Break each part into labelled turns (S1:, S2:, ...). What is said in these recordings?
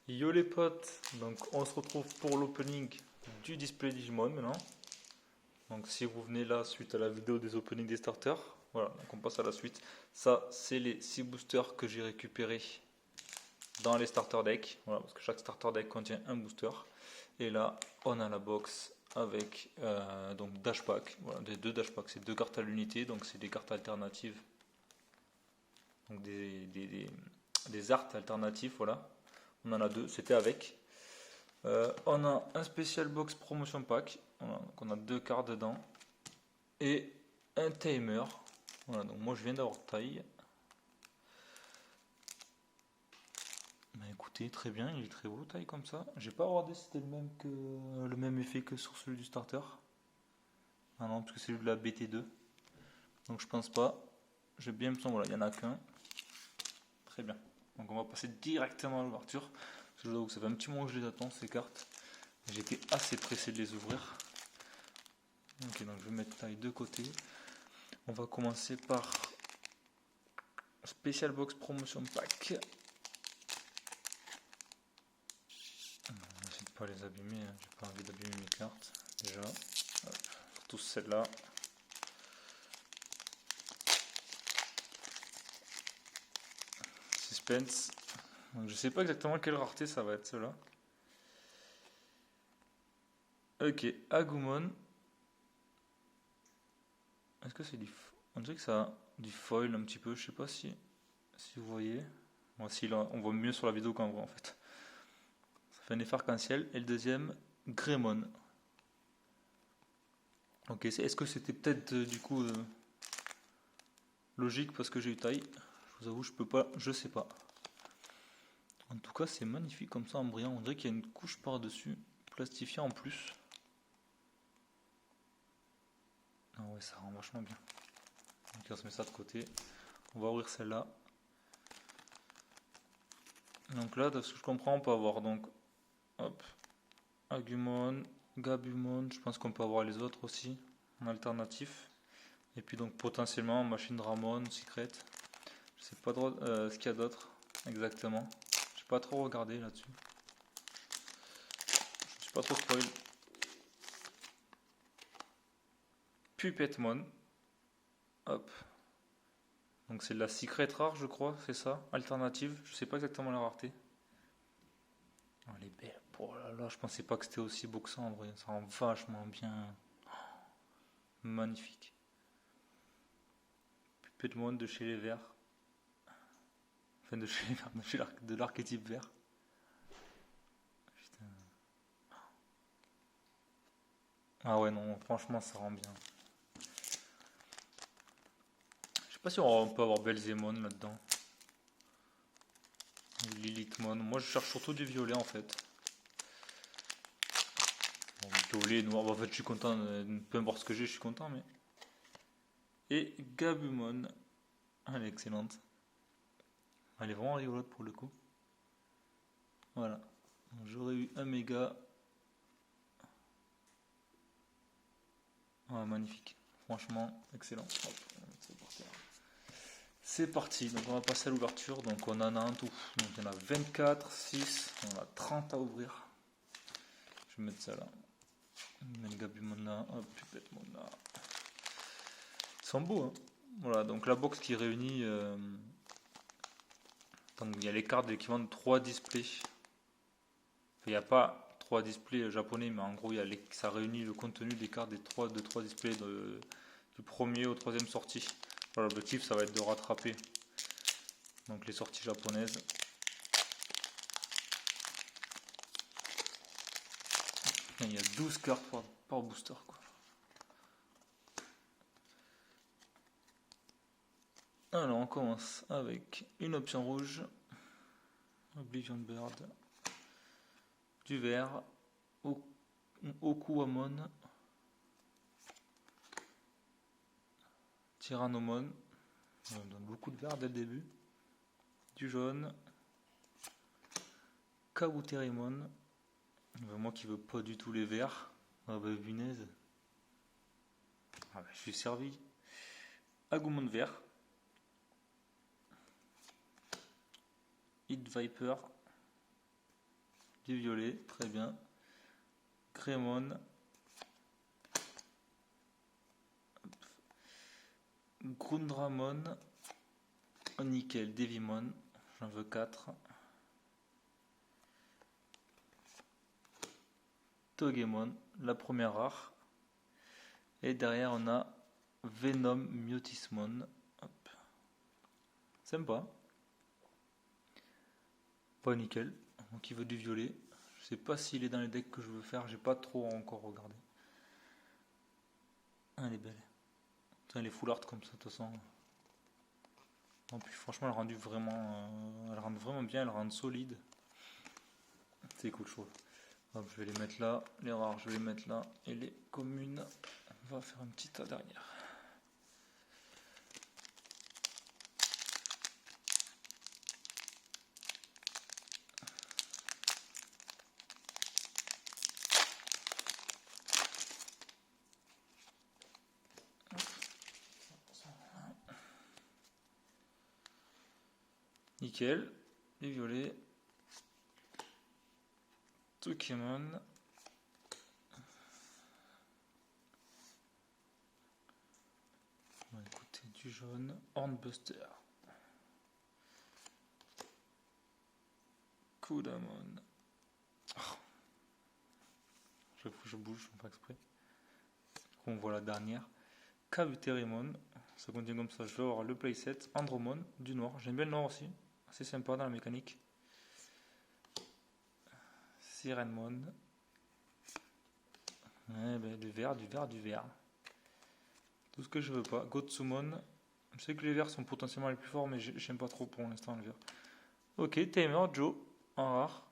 S1: Yo les potes, donc on se retrouve pour l'opening du display Digimon maintenant. Donc si vous venez là suite à la vidéo des openings des starters, voilà, donc on passe à la suite. Ça c'est les 6 boosters que j'ai récupérés dans les starter decks, voilà, parce que chaque starter deck contient un booster. Et là on a la box avec donc dash pack, voilà, des deux dash packs, c'est deux cartes à l'unité, donc c'est des cartes alternatives, donc des arts alternatifs, voilà. On en a deux, c'était avec. On a un spécial box promotion pack, voilà, donc on a deux cartes dedans, et un timer. Voilà, donc moi je viens d'avoir taille. Bah écoutez, très bien, il est très beau taille comme ça. J'ai pas regardé si c'était le même effet que sur celui du starter. Ah non, parce que c'est celui de la BT2. Donc je pense pas. J'ai bien l'impression, voilà, il y en a qu'un. Très bien. Donc on va passer directement à l'ouverture. Parce que je dois que ça fait un petit moment que je les attends ces cartes. J'étais assez pressé de les ouvrir. Ok, donc je vais mettre taille de côté. On va commencer par Special Box Promotion Pack. J'essaie de pas les abîmer, hein. J'ai pas envie d'abîmer mes cartes déjà. Hop. Surtout celle-là. Suspense. Donc je sais pas exactement quelle rareté ça va être cela. Ok, Agumon. Est-ce que c'est du... On dirait que ça a du foil un petit peu, je sais pas si vous voyez. Bon, si là, on voit mieux sur la vidéo qu'en vrai en fait. Ça fait un effet arc-en-ciel. Et le deuxième, Greymon. Ok, est-ce que c'était peut-être du coup logique parce que j'ai eu taille? Je vous avoue, je peux pas, je sais pas. En tout cas, c'est magnifique comme ça en brillant. On dirait qu'il y a une couche par-dessus, plastifiée en plus. Ah ouais, ça rend vachement bien. Donc on se met ça de côté. On va ouvrir celle-là. Donc là, de ce que je comprends, on peut avoir donc, hop, Agumon, Gabumon. Je pense qu'on peut avoir les autres aussi en alternatif. Et puis donc potentiellement Machine Ramon, Secret. Je sais pas trop ce qu'il y a d'autre exactement. J'ai pas trop regardé là-dessus. Je suis pas trop spoil. Puppetmon. Hop. Donc c'est de la Secret rare, je crois, c'est ça. Alternative. Je sais pas exactement la rareté. Oh, elle est belle. Oh là là, je pensais pas que c'était aussi beau que ça en vrai. Ça rend vachement bien. Magnifique. Puppetmon de chez les Verts. Enfin de chez les Verts, de l'archétype vert. Putain. Ah ouais non, franchement ça rend bien. Je sais pas si on peut avoir Belzémon là-dedans. Lilithmon. Moi je cherche surtout du violet en fait. Bon, violet, noir, en fait je suis content, peu importe ce que j'ai, je suis content mais. Et Gabumon. Elle est excellente. Elle est vraiment rigolote pour le coup. Voilà. J'aurais eu un méga. Ouais, magnifique. Franchement, excellent. Hop, on va mettre ça par terre. C'est parti, donc on va passer à l'ouverture. Donc on en a un tout. Donc il y en a 24, 6, on a 30 à ouvrir. Je vais mettre ça là. Gabumon là, hop, Puppetmon là. Ils sont beaux, hein. Voilà, donc la box qui réunit. Donc il y a les cartes qui vendent 3 displays. Il n'y a pas 3 displays japonais, mais en gros ça réunit le contenu des cartes de 3 displays du premier au troisième sortie. Voilà, l'objectif ça va être de rattraper donc les sorties japonaises. Il y a 12 cartes par booster quoi. Alors on commence avec une option rouge, Oblivion Bird, du vert, Okuamon, Tyrannomon, on donne beaucoup de vert dès le début, du jaune, Kabuterimon, moi qui veux pas du tout les verts, ah bah punaise, ah bah, je suis servi, Agumon vert, Hit Viper, du violet, très bien. Greymon. Grundramon. Nickel, Devimon. J'en veux 4. Togemon, la première rare. Et derrière on a Venom Mutismon. Hop. Sympa. Pas nickel. Donc il veut du violet. Je sais pas s'il est dans les decks que je veux faire. J'ai pas trop encore regardé. Ah, elle est belle. Elle est full art comme ça de toute façon. En plus franchement elle rend vraiment bien. Elle rend solide. C'est cool je trouve. Hop, je vais les mettre là. Les rares je vais les mettre là. Et les communes on va faire un petit tas derrière. Nickel, les violets, Pokémon, on va écouter du jaune, Hornbuster, Kudamon, oh. Je bouge, pas exprès, on voit la dernière, Kabuterimon, ça continue comme ça, je vais avoir le playset, Andromon, du noir, j'aime bien le noir aussi, c'est sympa dans la mécanique. Sirenmon. Ouais, ben, du vert. Tout ce que je veux pas. Gotsumon. Je sais que les verts sont potentiellement les plus forts, mais j'aime pas trop pour l'instant le vert. Ok, Tamer, Joe, en rare.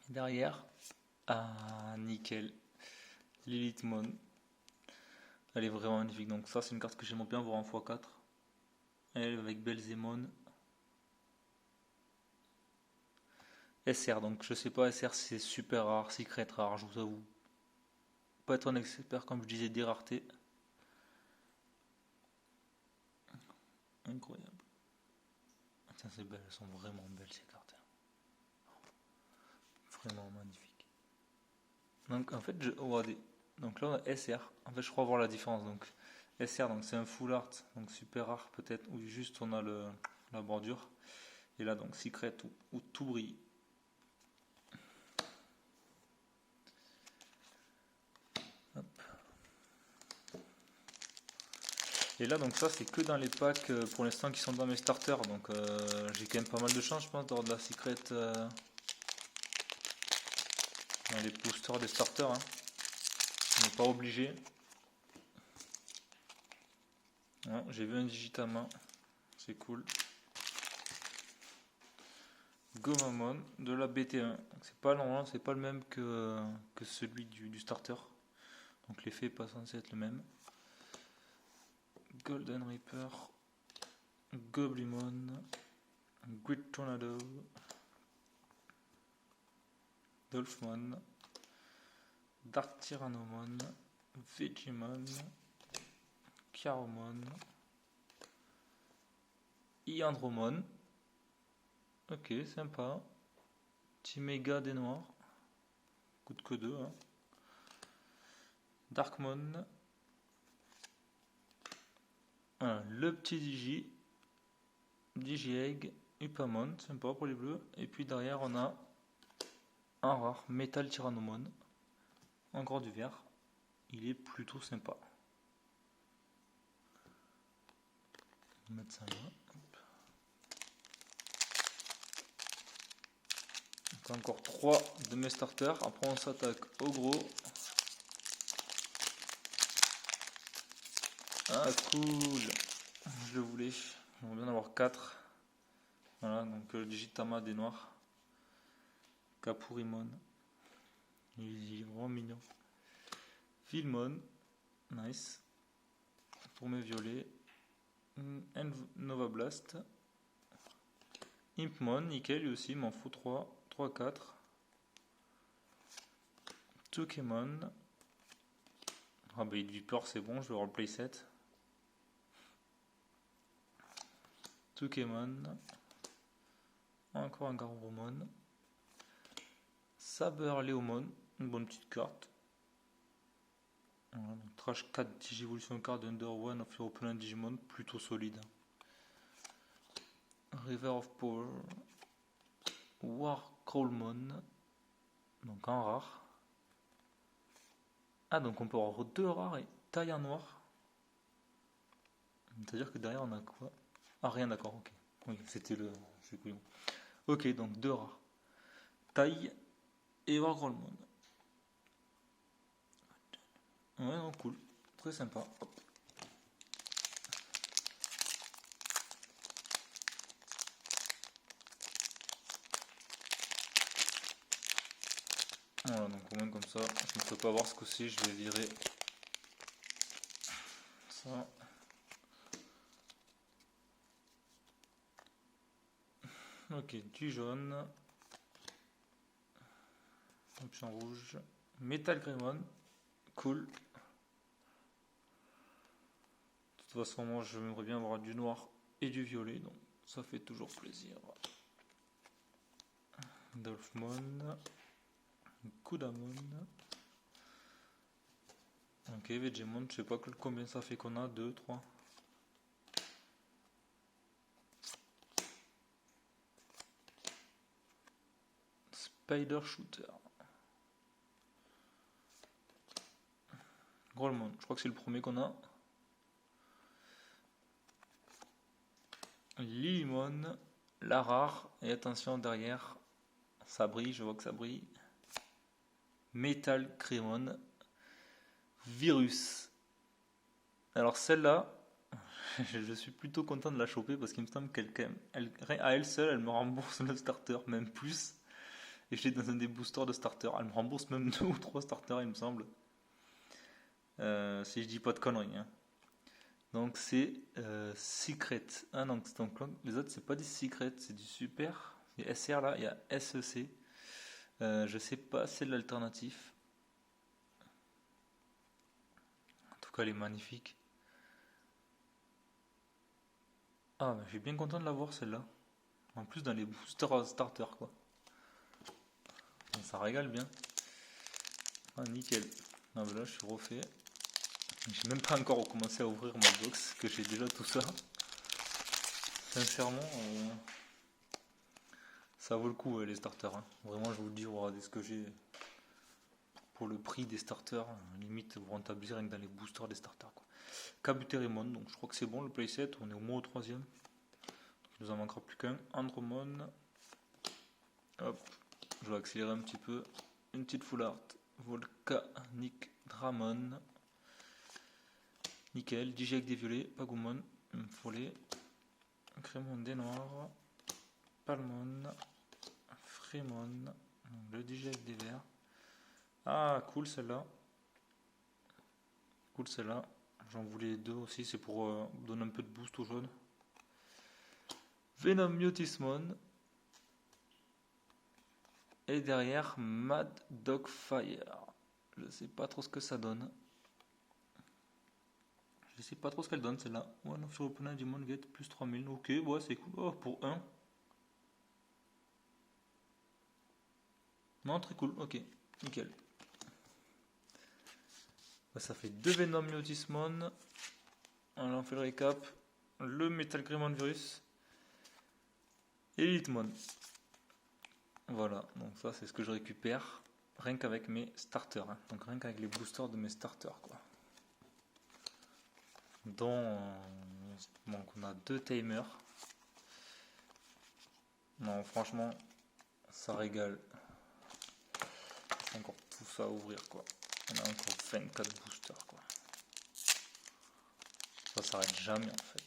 S1: Et derrière, ah, nickel. Lilithmon. Elle est vraiment magnifique. Donc ça, c'est une carte que j'aimerais bien voir en x4. Elle avec Belzémon. SR, donc je sais pas, SR c'est super rare, secret rare, je vous avoue. Pas être un expert, comme je disais, des raretés. Incroyable. Tiens, c'est belle, elles sont vraiment belles ces cartes. Vraiment magnifiques. Donc en fait, regardez. Donc là on a SR. En fait, je crois voir la différence. Donc SR, donc c'est un full art, donc super rare peut-être, où juste on a la bordure. Et là donc secret où tout brille. Hop. Et là donc ça c'est que dans les packs pour l'instant qui sont dans mes starters. Donc j'ai quand même pas mal de chance je pense d'avoir de la secret dans les boosters des starters. Hein. On n'est pas obligé. J'ai vu un Digitama, c'est cool. Gomamon de la BT1. C'est pas long, c'est pas le même que celui du starter. Donc l'effet n'est pas censé être le même. Golden Reaper, Goblimon, Great Tornado, Dolphmon, Dark Tyrannomon, Vegemon, Chiaromon, Iandromon. Ok, sympa. Petit méga des noirs. Coûte que 2. Hein. Darkmon. Le petit Digi-Egg, Upamon, sympa pour les bleus. Et puis derrière, on a un rare Metal Tyrannomon. Encore du vert. Il est plutôt sympa. On va mettre ça là. Encore 3 de mes starters. Après, on s'attaque au gros. Ah, cool. Je le voulais. J'aimerais bien en avoir 4. Voilà, donc le Digitama des noirs. Kapurimon. Il est vraiment mignon. Filmon. Nice. Pour mes violets. Nova Blast. Impmon. Nickel, lui aussi. M'en fout 3. 3, 4. Pokémon. Ah bah il dit peur, c'est bon, je vais avoir le playset. Pokémon. encore un Garurumon. Saber Leomon, une bonne petite carte. Voilà, donc Trash 4 Digivolution card under one of your opponent Digimon, plutôt solide. River of Power. War Crawlmon, donc un rare. Ah, donc on peut avoir 2 rares et taille en noir. C'est-à-dire que derrière on a quoi? Ah, rien, d'accord, ok. Oui, c'était le. C'est couillon. Ok, donc 2 rares. Taille et War Crawlmon. Ouais, non, cool. Très sympa. Hop. Voilà, donc au moins comme ça, je ne peux pas voir ce que c'est, je vais virer ça. Ok, du jaune. Option rouge. Metal Greymon. Cool. De toute façon, moi, j'aimerais bien avoir du noir et du violet, donc ça fait toujours plaisir. Dolphmon. Kudamon. Ok, Vegemon, je sais pas combien ça fait qu'on a, 2, 3. Spider Shooter. Growlmon, je crois que c'est le premier qu'on a. Lilymon, la rare, et attention derrière, ça brille, je vois que ça brille. Metal Cremon, Virus. Alors celle-là, je suis plutôt content de la choper parce qu'il me semble à elle seule, elle me rembourse le starter, même plus. Et je l'ai dans un des boosters de starter. Elle me rembourse même 2 ou 3 starters, il me semble. Si je dis pas de conneries. Hein. Donc c'est Secret. Ah non, donc les autres c'est pas des Secret, c'est du Super. Et SR là, il y a SEC. Je sais pas, c'est l'alternatif. En tout cas, elle est magnifique. Ah, je suis bien content de l'avoir celle-là. En plus dans les boosters starter quoi. Donc, ça régale bien. Ah nickel. Ah, là je suis refait. J'ai même pas encore commencé à ouvrir ma box, que j'ai déjà tout ça. Sincèrement, ça vaut le coup les starters. Hein. Vraiment, je vous le dis, regardez ce que j'ai pour le prix des starters. Limite, vous rentabilisez rien que dans les boosters des starters. Kabuterimon, donc je crois que c'est bon le playset. On est au moins au 3ème. Il nous en manquera plus qu'un. Andromon. Hop, je vais accélérer un petit peu. Une petite full art. Volcanic Dramon. Nickel. Dijek des violets. Pagumon. Follet. Crémon des noirs. Palmon. Fremon. Le Dijek des verts. Ah, cool celle-là. Cool celle-là. J'en voulais 2 aussi. C'est pour donner un peu de boost au jaune. Venom Mutismon. Et derrière, Mad Dog Fire. Je sais pas trop ce que ça donne. Je sais pas trop ce qu'elle donne celle-là. One of your opponent Digimon get plus 3000. Ok, ouais, c'est cool. Oh, pour 1. Non, très cool. Ok, nickel. Bah, ça fait 2 Venom Mutismon. Alors, on fait le récap. Le Metal Greymon Virus. Et Elitmon. Voilà, donc ça c'est ce que je récupère. Rien qu'avec mes starters. Hein. Donc rien qu'avec les boosters de mes starters. Quoi. Donc on a 2 timers. Non, franchement, ça régale. C'est encore tout ça à ouvrir quoi. On a encore 24 boosters quoi. Ça s'arrête jamais en fait.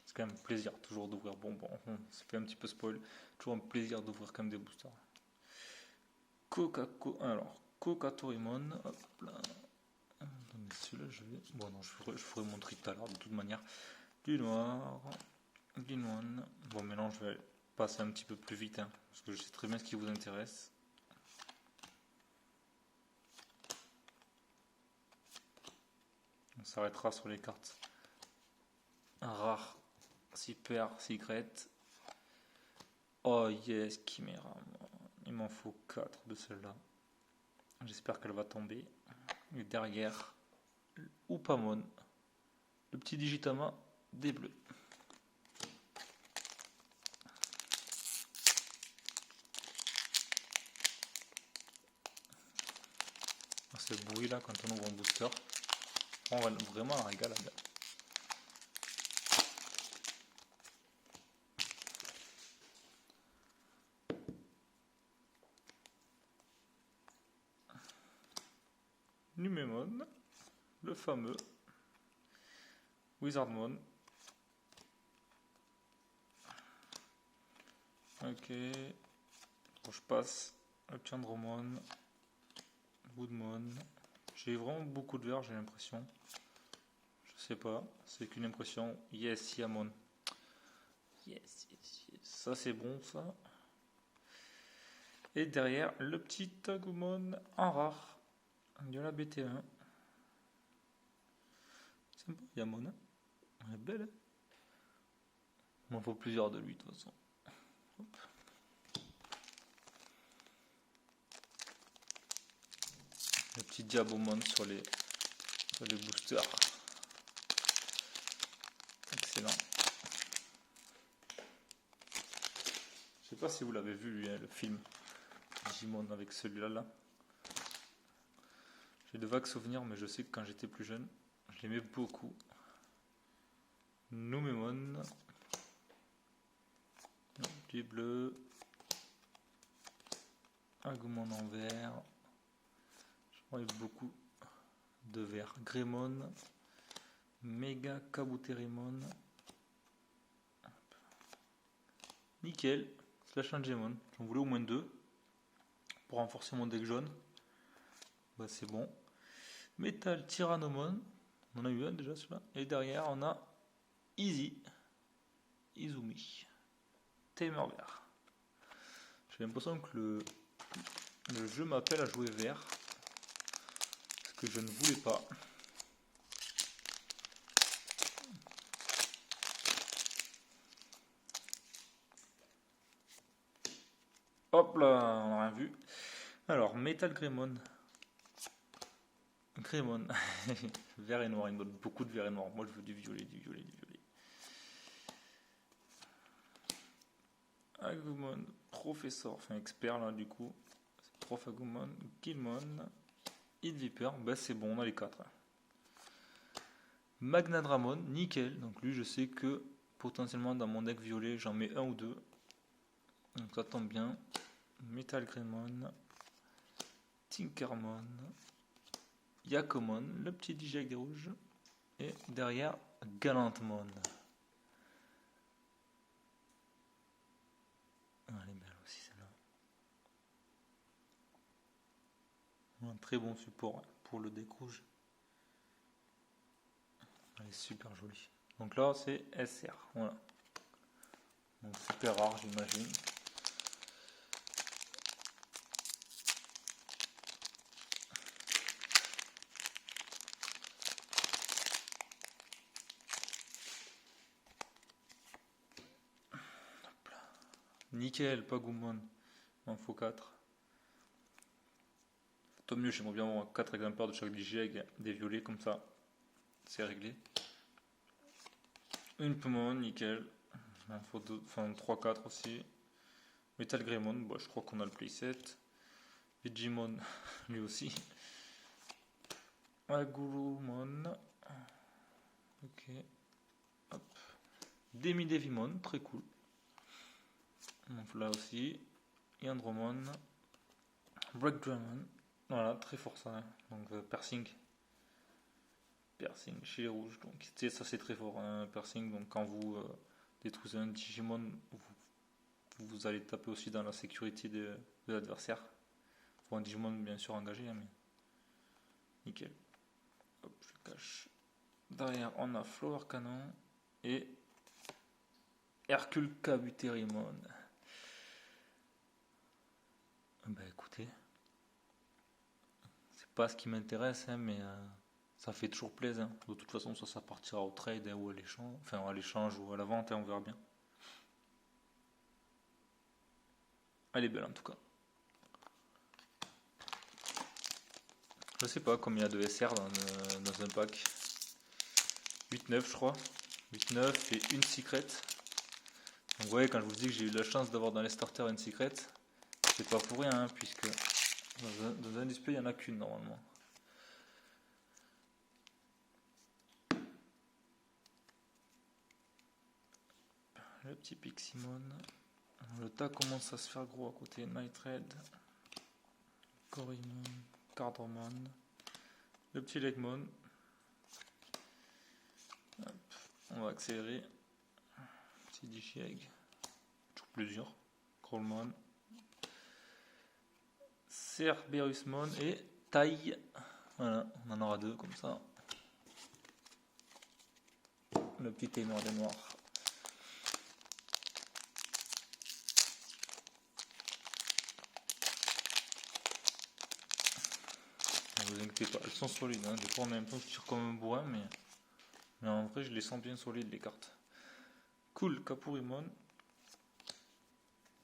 S1: C'est quand même un plaisir toujours d'ouvrir. Bon, ça fait un petit peu spoil. Toujours un plaisir d'ouvrir quand même des boosters. Kokatorimon. Hop là. Celui-là, je vais. Bon, non, je ferai mon tri tout à l'heure de toute manière. Du noir. Du noir. Bon, maintenant je vais passer un petit peu plus vite. Hein, parce que je sais très bien ce qui vous intéresse. On s'arrêtera sur les cartes rares Super secret. Oh yes, Chimera. Il m'en faut 4 de celle-là. J'espère qu'elle va tomber. Et derrière, Upamon. Le petit Digitama des bleus. Ce bruit là quand on ouvre un booster, on va vraiment un régal. Numemon, le fameux Wizardmon. Ok, bon, je passe le Chandromon, Woodmon. J'ai vraiment beaucoup de verts, j'ai l'impression. Je sais pas, c'est qu'une impression. Yes, Yamon. Yes, yes, yes. Ça c'est bon ça. Et derrière, le petit Agumon en rare de la BT1. Sympa, Yamon. Elle est belle. Hein, il m'en faut plusieurs de lui de toute façon. Hop. Le petit Diabomon sur les boosters. Excellent. Je sais pas si vous l'avez vu lui, hein, le film Digimon avec celui-là là. J'ai de vagues souvenirs, mais je sais que quand j'étais plus jeune, je l'aimais beaucoup. Numemon. Du bleu. Agumon en vert. Je crois qu'il y a beaucoup de vert. Greymon. Mega Kabuterimon. Nickel. Slash Angemon. J'en voulais au moins 2 pour renforcer mon deck jaune. Bah, c'est bon. Metal Tyrannomon. On en a eu un déjà celui-là. Et derrière on a Izumi. Tamer vert. J'ai l'impression que le jeu m'appelle à jouer vert. Ce que je ne voulais pas. Hop là, on n'a rien vu. Alors, Metal Greymon. Greymon. Vert et noir, il me donne beaucoup de vert et noir. Moi, je veux du violet, du violet, du violet. Agumon, professeur, enfin expert là du coup. Prof Agumon, Guilmon, Hit Viper, bah c'est bon, on a les 4. Magnadramon, nickel. Donc lui, je sais que potentiellement dans mon deck violet, j'en mets 1 ou 2. Donc ça tombe bien. Metal Greymon, Tinkermon, Yakomon, le petit DJ avec des rouges. Et derrière, Galantmon. Ah, elle est belle aussi celle-là. Un très bon support pour le deck rouge. Elle est super jolie. Donc là, c'est SR. Voilà. Donc super rare, j'imagine. Nickel, Pagumon. Il en faut 4. Tant mieux, j'aimerais bien avoir 4 exemplaires de chaque DJ avec des violets comme ça. C'est réglé. Une Pokémon, nickel. Il en faut 3-4 aussi. Metal Greymon, bah, je crois qu'on a le playset. Digimon, lui aussi. Agumon. Ok. Hop. Demi-Devimon, très cool. Donc là aussi. Yandromon. Breakdramon. Voilà, très fort ça. Hein. Donc piercing. Piercing chez les rouges. Donc ça c'est très fort. Hein, piercing. Donc quand vous détruisez un Digimon, vous allez taper aussi dans la sécurité de l'adversaire. Faut un Digimon bien sûr engagé, hein, mais nickel. Hop, je cache. Derrière on a Flower Canon et Hercule Kabuterimon. Bah écoutez, c'est pas ce qui m'intéresse, hein, mais Ça fait toujours plaisir. De toute façon, ça partira au trade ou à l'échange, enfin à l'échange ou à la vente, on verra bien. Elle est belle en tout cas. Je sais pas combien il y a de SR dans un pack. 8-9 je crois. 8-9 et une secret. Donc vous voyez, quand je vous dis que j'ai eu la chance d'avoir dans les starters une secret, c'est pas pour rien, hein, puisque dans un display il n'y en a qu'une normalement. Le petit Piximon. Le tas commence à se faire gros à côté. Night Red, Corymon, Cardamon, le petit Legmon. Hop, on va accélérer. Petit Digiegg, toujours plusieurs. Crawlmon, Cerberusmon et Taille. Voilà, on en aura deux comme ça. Le petit ténor des noirs. Ne vous inquiétez pas, elles sont solides, hein. Des fois en même temps je tire comme un bourrin, mais en vrai je les sens bien solides les cartes. Cool, Capurimon,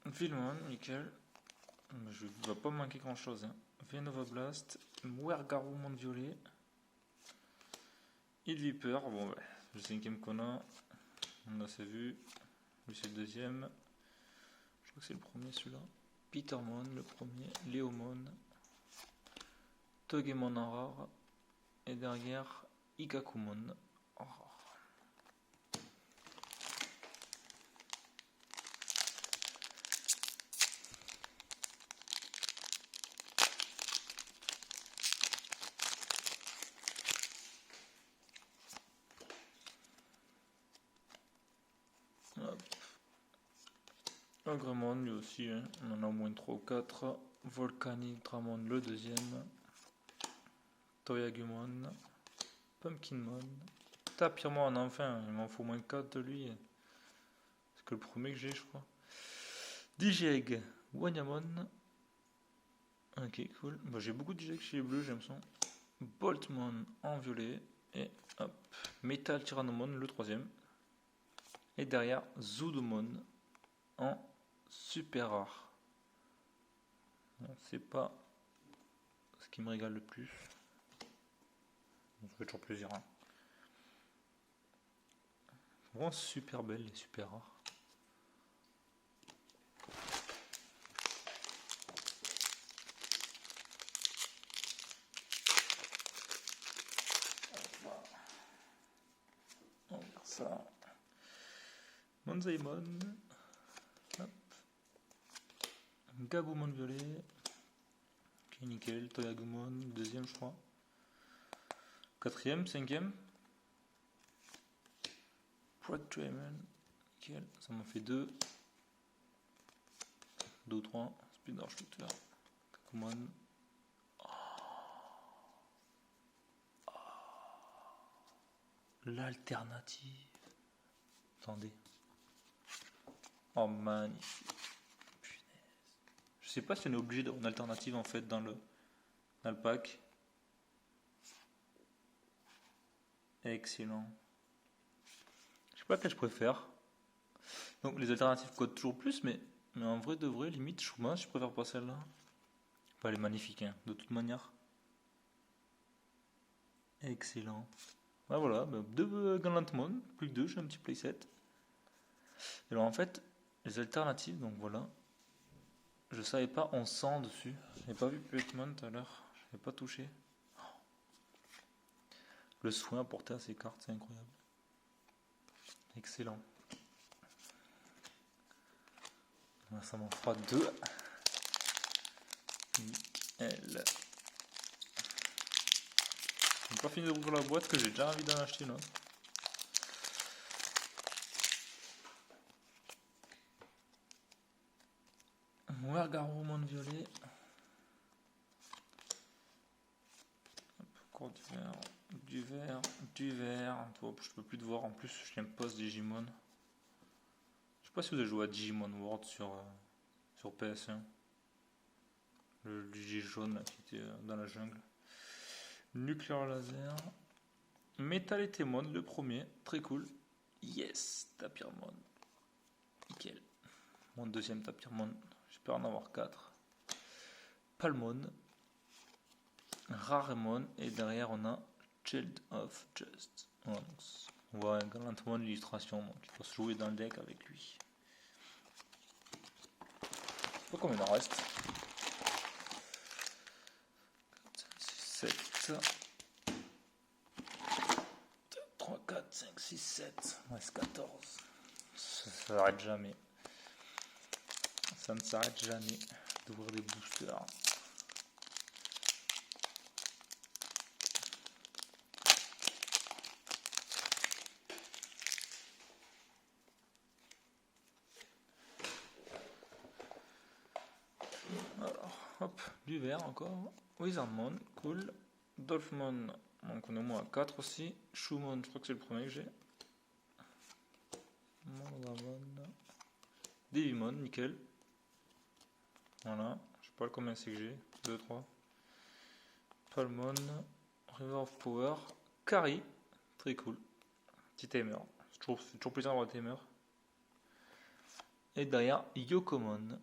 S1: Vilmon, nickel. Je ne vais pas manquer grand chose, hein. Venova Blast, Muergarumon violet, Hit Viper, bon ouais, le cinquième qu'on a, on a assez vu, lui c'est le deuxième, je crois que c'est le premier celui-là. Petermon, le premier, Léomon, Togemon en rare, et derrière Ikakumon en rare. Agremon lui aussi, hein. On en a au moins 3 ou 4. Volcanic Dramon le deuxième. Toyagumon. Pumpkinmon. Tapirmon, enfin, il m'en faut au moins 4 de lui. C'est que le premier que j'ai, je crois. Digiegg, Wanyamon. Ok, cool. Bah, j'ai beaucoup de Digiegg chez les bleus, j'ai l'impression. Boltmon en violet. Et hop, Metal Tyrannomon le troisième. Et derrière, Zoodomon en super rare. Bon, c'est pas ce qui me régale le plus. Ça fait toujours plaisir. Hein. Vraiment super belle et super rare. On va faire ça. Monzaimon. Hop. Gabumon violet. Ok, nickel. Toyagumon, deuxième, je crois. Quatrième, cinquième. Protramon. Nickel. Ça m'en fait 2. 2 ou 3. Speed Shooter. Kakumon. L'alternative. Attendez. Oh, magnifique. Punaise. Je sais pas si on est obligé d'avoir une alternative en fait dans le pack. Excellent. Je sais pas quel je préfère. Donc les alternatives coûtent toujours plus, mais en vrai de vrai, limite, je préfère pas celle-là. Enfin, elle est magnifique, hein, de toute manière. Excellent. Ah, voilà, bah, 2 Galantmon, plus que 2, j'ai un petit playset. Et alors en fait, les alternatives, donc voilà. Je savais pas, on sent dessus. J'avais pas vu Pokemon tout à l'heure. Je n'avais pas touché. Le soin apporté à ces cartes, c'est incroyable. Excellent. Ça m'en fera 2. Nickel. Je n'ai pas fini d'ouvrir la boîte que j'ai déjà envie d'en acheter une autre. Muergarumon violet. Encore du vert. Je peux plus te voir. En plus, je n'aime pas ce Digimon. Je sais pas si vous avez joué à Digimon World sur PS1. Le Digi jaune là, qui était dans la jungle. Nuclear laser. Metal et Témon, le premier, très cool. Yes, Tapirmon. Nickel. Mon deuxième Tapirmon, j'espère en avoir 4. Palmon. Raremon. Et derrière, on a Child of Just. Voilà, donc, on voit galantement l'illustration, donc il faut se jouer dans le deck avec lui. Je sais pas combien il en reste. 4, 5, 6, 7. 3, 4, 5, 6, 7. Il reste 14. Ça ne s'arrête jamais. Ça ne s'arrête jamais d'ouvrir des boosters. Alors, hop, du vert encore. Wizardmon, cool. Dolphmon, donc on est au moins à 4 aussi. Shoemon, je crois que c'est le premier que j'ai. Mandamon. Devimon, nickel. Voilà, je sais pas combien c'est que j'ai. 2, 3. Palmon, River of Power. Kari, très cool. Petit timer. C'est toujours plaisir d'avoir un timer. Et derrière, Yokomon.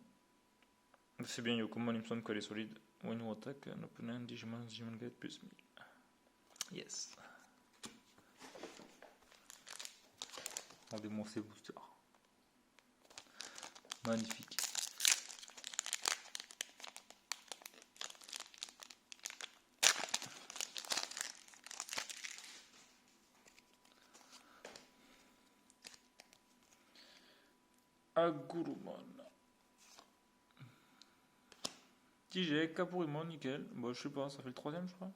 S1: C'est bien Yokomon, il me semble qu'elle est solide. When you attack an opponent, Digimon get plus 1000. Yes. Regardez-moi ces boosters. Magnifique. Agurumon. DJ, Kapurimon, nickel. Bon, je sais pas, ça fait le troisième, je crois.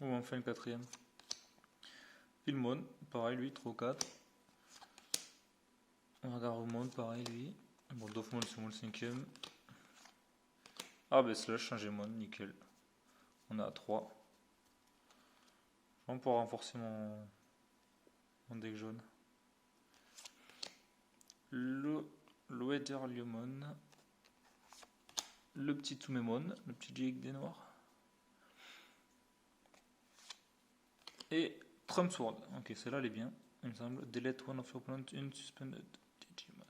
S1: Ou enfin le quatrième. Filmon, pareil, lui, 3 ou 4. Ragarumon, pareil, lui. Bon, Dofmon, c'est moi le cinquième. Ah, ben Slush, Changemon, nickel. On est à 3. On pourra renforcer mon deck jaune. Le Loederliumon. Le petit Tsumemon, le petit Jake des Noirs. Et Trump Sword. Ok, celle-là elle est bien, il me semble. Delete one of your opponent in suspended Digimon.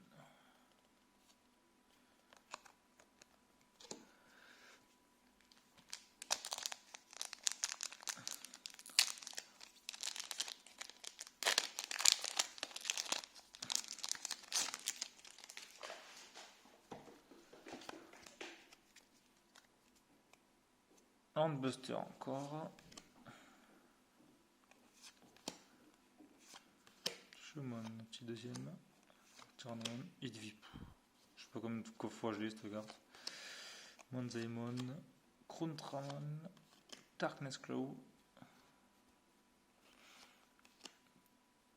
S1: Handbuster encore. Shumon, petit deuxième. Turnemon, Hidvip. Je sais pas combien de fois je l'ai cette carte. Monzaimon, Kruntramon, Darkness Claw,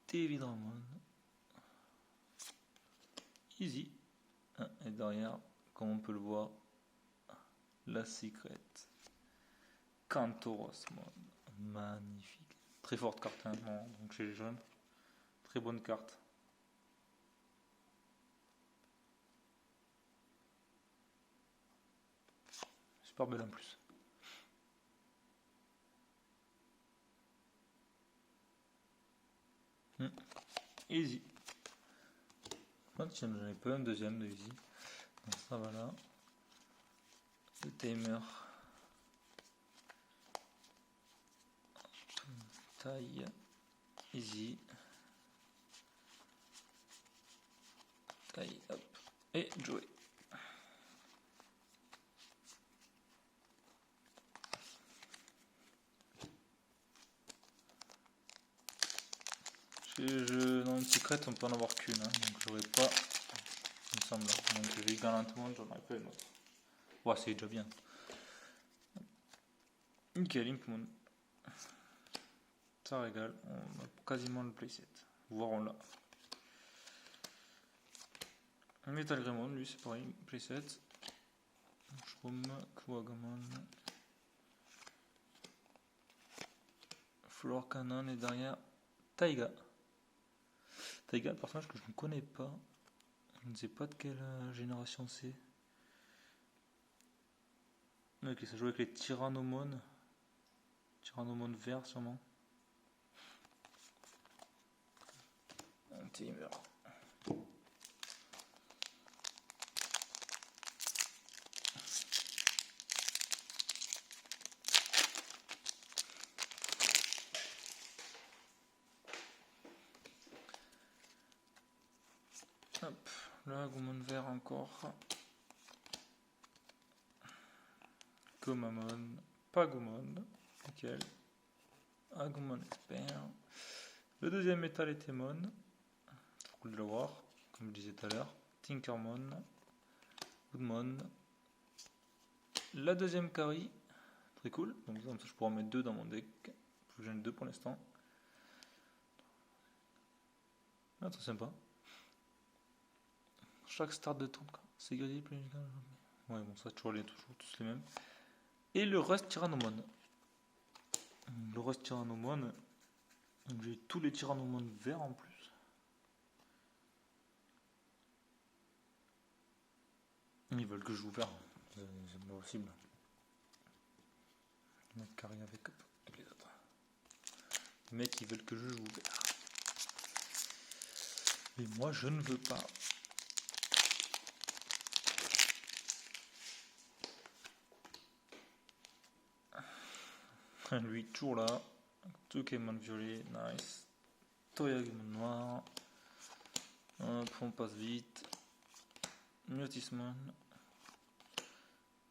S1: Devidramon, Easy. Et derrière, comme on peut le voir, la Secret. Kantorosmon, magnifique. Très forte carte, hein, donc chez les jeunes. Très bonne carte. Super belle en plus. Easy. Oh, tiens, j'en ai pas un deuxième de Easy. Donc ça va là. Le timer. Taille. Easy. Taille, hop. Et jouer. Dans une secrète, on peut en avoir qu'une, hein, donc j'aurais pas, il me semble. Donc j'ai galantement, j'en aurais pas une autre. Ouais, c'est déjà bien. Nickel, Inkmoon. Ça régale, on a quasiment le playset. Voire on l'a. Metal Greymon, lui c'est pareil, playset. Shroom, Kuwagamon. Floor Cannon et derrière Taiga. Taiga, le personnage que je ne connais pas. Je ne sais pas de quelle génération c'est. Ok, ça joue avec les Tyrannomon. Tyrannomon vert sûrement. Tamer. Hop, le Agumon vert encore. Gomamon, Pagumon, nickel. Agumon Expert. Le deuxième métal est Temon. Cool de le voir, comme je disais tout à l'heure. Tinkermon, Woodmon. La deuxième Kari, très cool. Donc comme ça je pourrais en mettre 2 dans mon deck. Plus j'en ai 2 pour l'instant. Ah, c'est sympa. Chaque start de tour, c'est gagné plus. Ouais, bon, ça toujours tous les mêmes. Et le Rust Tyrannomon. Le Rust Tyrannomon. J'ai tous les Tyrannomon verts en plus. Ils veulent que je joue vert. C'est pas possible. Mettre carré avec les autres. Les mecs, ils veulent que je joue vert. Et moi, je ne veux pas. Lui, toujours là. Pokémon violet, nice. Toyagumon noir. Hop, on passe vite. Mutismon.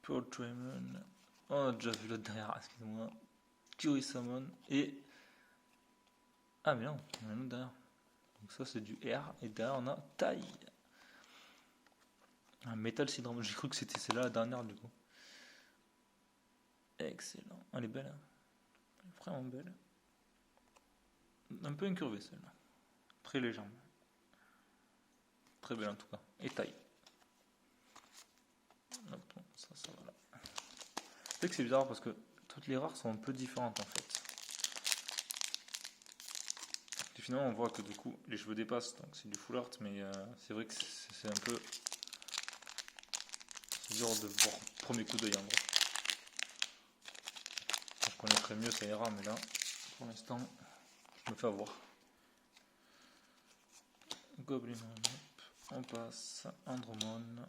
S1: Pearltramon. Oh, on a déjà vu l'autre derrière, excusez-moi. Kurisamon. Et. Ah, mais non, on a un autre derrière. Donc, ça, c'est du R. Et derrière, on a taille. Un Metal Syndrome. J'ai cru que c'était celle-là la dernière, du coup. Excellent. Elle est belle, hein. Elle est vraiment belle. Un peu incurvée celle-là. Très légère. Très belle en tout cas. Et taille. Hop, ça va là. C'est que c'est bizarre parce que toutes les rares sont un peu différentes en fait. Et finalement on voit que du coup les cheveux dépassent, donc c'est du full art, mais c'est vrai que c'est un peu... C'est dur de voir premier coup d'œil en gros. Pour connaître mieux ça ira, mais là pour l'instant je me fais avoir. Goblimon, on passe. Andromon,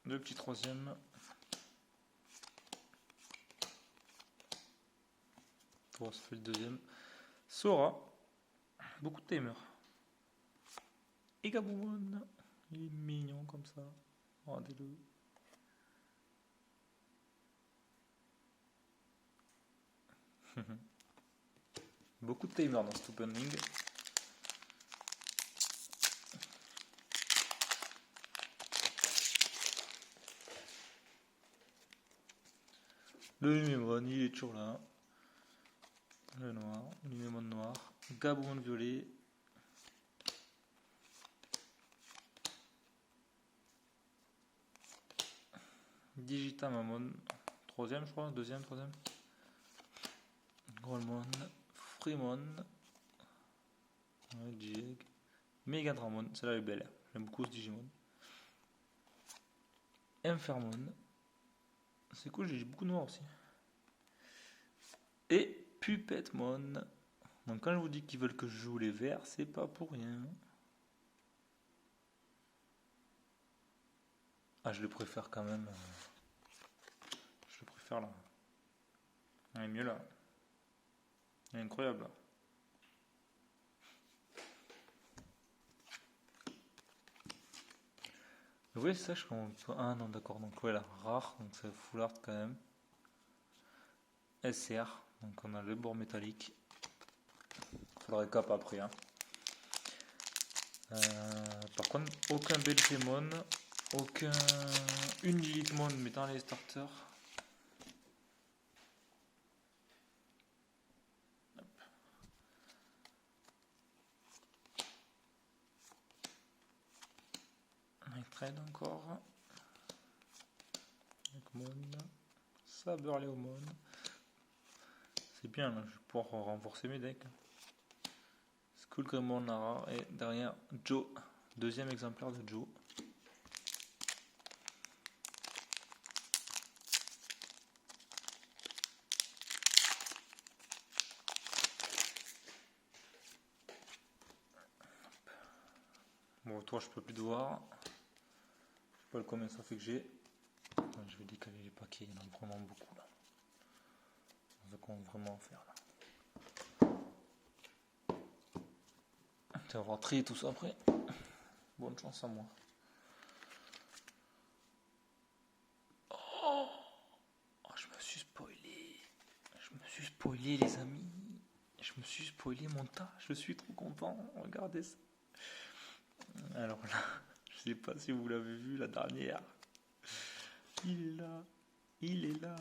S1: le petit troisième. Bon, ça fait le deuxième. Sora, beaucoup de Tamer. Et Gabumon, il est mignon comme ça. Regardez-le. Beaucoup de Tamer dans cet opening. Le Numemon, il est toujours là. Le noir, Numemon noir. Gabumon violet. Digitamamon, troisième je crois, deuxième, troisième. Grolmon, Fremon, Jig, Megadramon, celle-là est belle, j'aime beaucoup ce Digimon. Infermon, c'est cool, j'ai beaucoup de noir aussi. Et Puppetmon. Donc quand je vous dis qu'ils veulent que je joue les verts, c'est pas pour rien. Ah, je le préfère quand même. Je le préfère là. Il est mieux là. Il est incroyable là. Vous voyez ça, je comprends. Ah non, d'accord, donc ouais, là, rare, donc c'est full art quand même. SR, donc on a le bord métallique. Faudrait cap après. Hein. Par contre, aucun Belgemon, aucun Unilitmon, mais dans les starters. Hop. Un trade encore. Saberléomon. C'est bien, là, je vais pouvoir renforcer mes decks. Skullgreymon Nara et derrière Joe, deuxième exemplaire de Joe.
S2: fois je peux plus te voir. Je sais pas combien ça fait que j'ai. Ouais, je vais décaler les paquets, il y en a vraiment beaucoup là. Ça compte vraiment faire là. Tu vas avoir trié tout ça après. Bonne chance à moi. Oh, je me suis spoilé. Je me suis spoilé les amis. Je me suis spoilé mon tas. Je suis trop content. Regardez ça. Alors là, je sais pas si vous l'avez vu la dernière. Il est là. Il est là.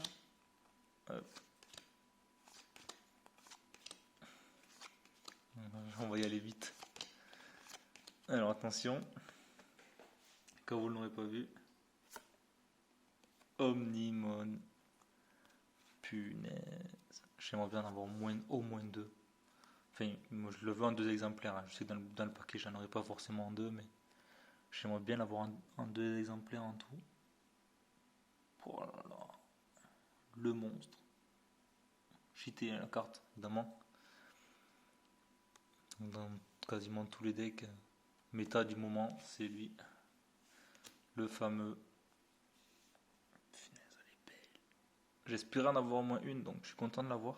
S2: Hop. On va y aller vite. Alors attention. Quand vous ne l'aurez pas vu. Omnimon. Punaise. J'aimerais bien en avoir au moins 2. Enfin, moi je le veux en 2 exemplaires. Hein. Je sais que dans le paquet, j'en aurais pas forcément 2, mais j'aimerais bien l'avoir en 2 exemplaires en tout. Oh là là. Le monstre. Cheaté la carte, évidemment. Dans quasiment tous les decks, méta du moment, c'est lui. Le fameux. Punaise, elle est belle. J'espérais en avoir au moins une, donc je suis content de l'avoir.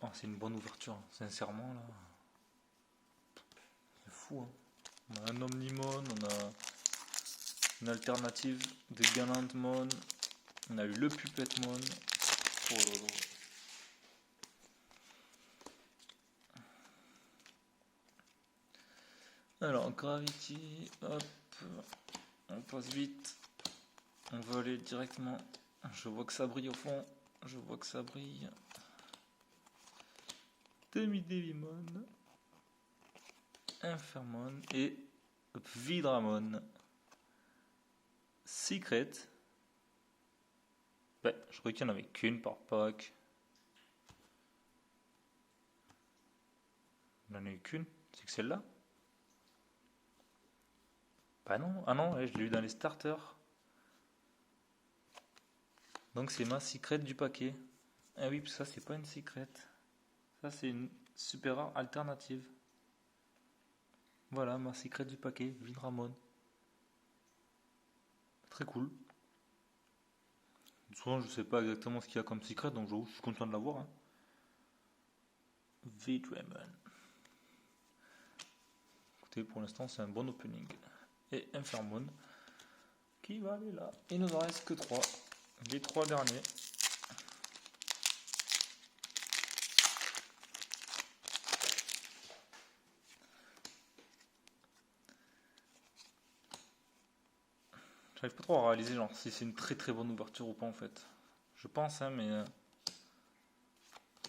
S2: Oh, c'est une bonne ouverture, sincèrement là. C'est fou, hein. On a un Omnimon, on a une alternative de Gallantmon, on a eu le Puppetmon. Oh là là. Alors, Gravity, hop, on passe vite. On va aller directement. Je vois que ça brille au fond. Je vois que ça brille. Demi-Devimon, Infermon et Vidramon. Secret. Ouais, je crois qu'il n'y en avait qu'une par pack. Il n'y en a eu qu'une. C'est que celle-là. Bah non, ah non, je l'ai eu dans les starters. Donc c'est ma secret du paquet. Ah oui, parce que ça c'est pas une secret. Ça c'est une super rare alternative. Voilà, ma secret du paquet, Vidramon. Très cool. Souvent je sais pas exactement ce qu'il y a comme secret, donc je suis content de l'avoir. Hein. Vidramon. Écoutez, pour l'instant c'est un bon opening. Et Infermon qui va aller là. Il nous en reste que 3. Les 3 derniers. J'arrive pas trop à réaliser genre si c'est une très très bonne ouverture ou pas en fait. Je pense hein, mais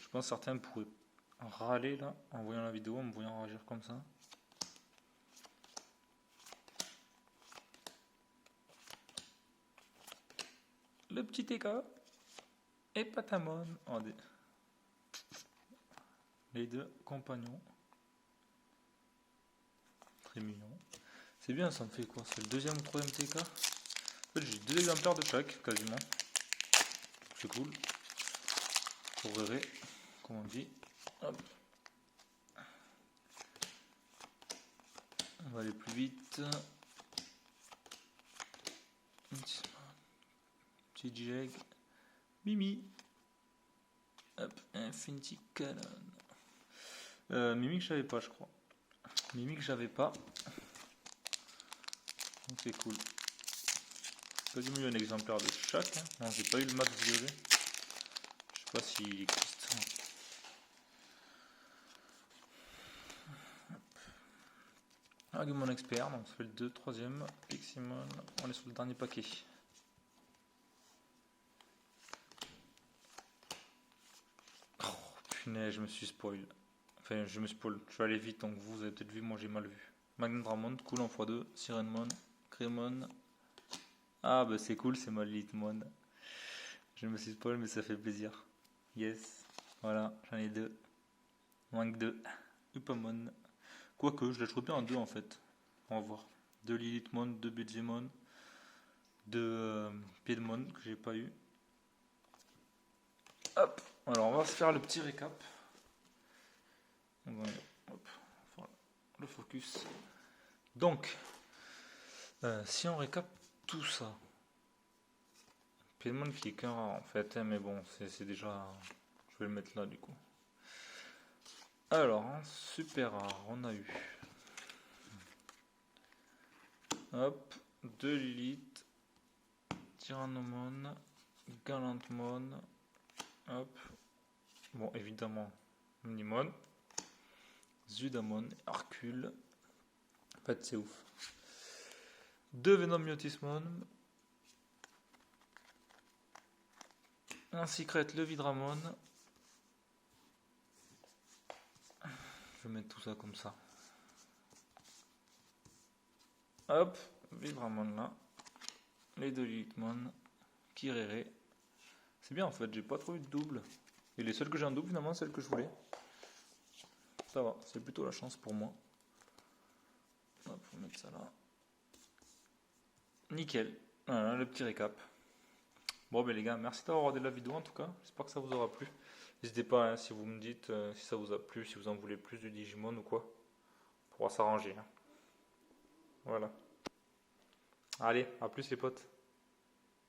S2: je pense que certains pourraient râler là en voyant la vidéo, en me voyant réagir comme ça. Le petit TK et Patamon. Oh, les 2 compagnons. Très mignon. C'est bien, ça me fait quoi? C'est le 2e ou 3e TK? En fait, j'ai 2 exemplaires de chaque quasiment. C'est cool. Vous verrez, comme on dit. Hop. On va aller plus vite. Petit jag. Mimi. Hop, Infinity Cannon. Mimi que j'avais pas, je crois. Mimi que j'avais pas. Donc c'est cool. J'ai quasiment eu un exemplaire de chaque. Hein. Non, j'ai pas eu le max violet. Je sais pas s'il existe. Argument expert, donc ça fait le 2, 3e. Piximon. On est sur le dernier paquet. Oh punaise, je me suis spoil. Enfin, je me spoil. Je vais aller vite, donc vous avez peut-être vu, moi j'ai mal vu. Magnetramon, cool en x2. Sirenmon, Crémon. Ah bah c'est cool, c'est ma Litmon. Je me suis spoil, mais ça fait plaisir. Yes, voilà, j'en ai 2. Manque 2. Upamon. Quoique, je l'ai trouvé bien en 2 en fait. On va voir. 2 Lilithmon, 2 Budgemon, 2 Piedmon que j'ai pas eu. Hop, alors on va se faire le petit récap. On
S1: Hop, voilà, le focus. Donc, si on récap tout ça, Piedmont qui est qu'un rare en fait, hein, mais bon, c'est déjà. Je vais le mettre là du coup. Alors, hein, super rare, on a eu. Hop, 2 Lilith, Tyrannomon, Galantmon, hop, bon évidemment Mnimon, Zudamon, Arcule, en fait c'est ouf. 2 Venomiotismon, un Secret le Vidramon, je vais mettre tout ça comme ça. Hop, Vidramon là, les 2 Lilithmon, Kirere. C'est bien en fait, j'ai pas trop eu de double. Et les seules que j'ai en double finalement, celles que je voulais. Ça va, c'est plutôt la chance pour moi. Hop, on va mettre ça là. Nickel, voilà le petit récap. Bon ben les gars, merci d'avoir regardé la vidéo en tout cas, j'espère que ça vous aura plu. N'hésitez pas hein, si vous me dites si ça vous a plu, si vous en voulez plus de Digimon ou quoi. On pourra s'arranger. Hein. Voilà. Allez, à plus les potes.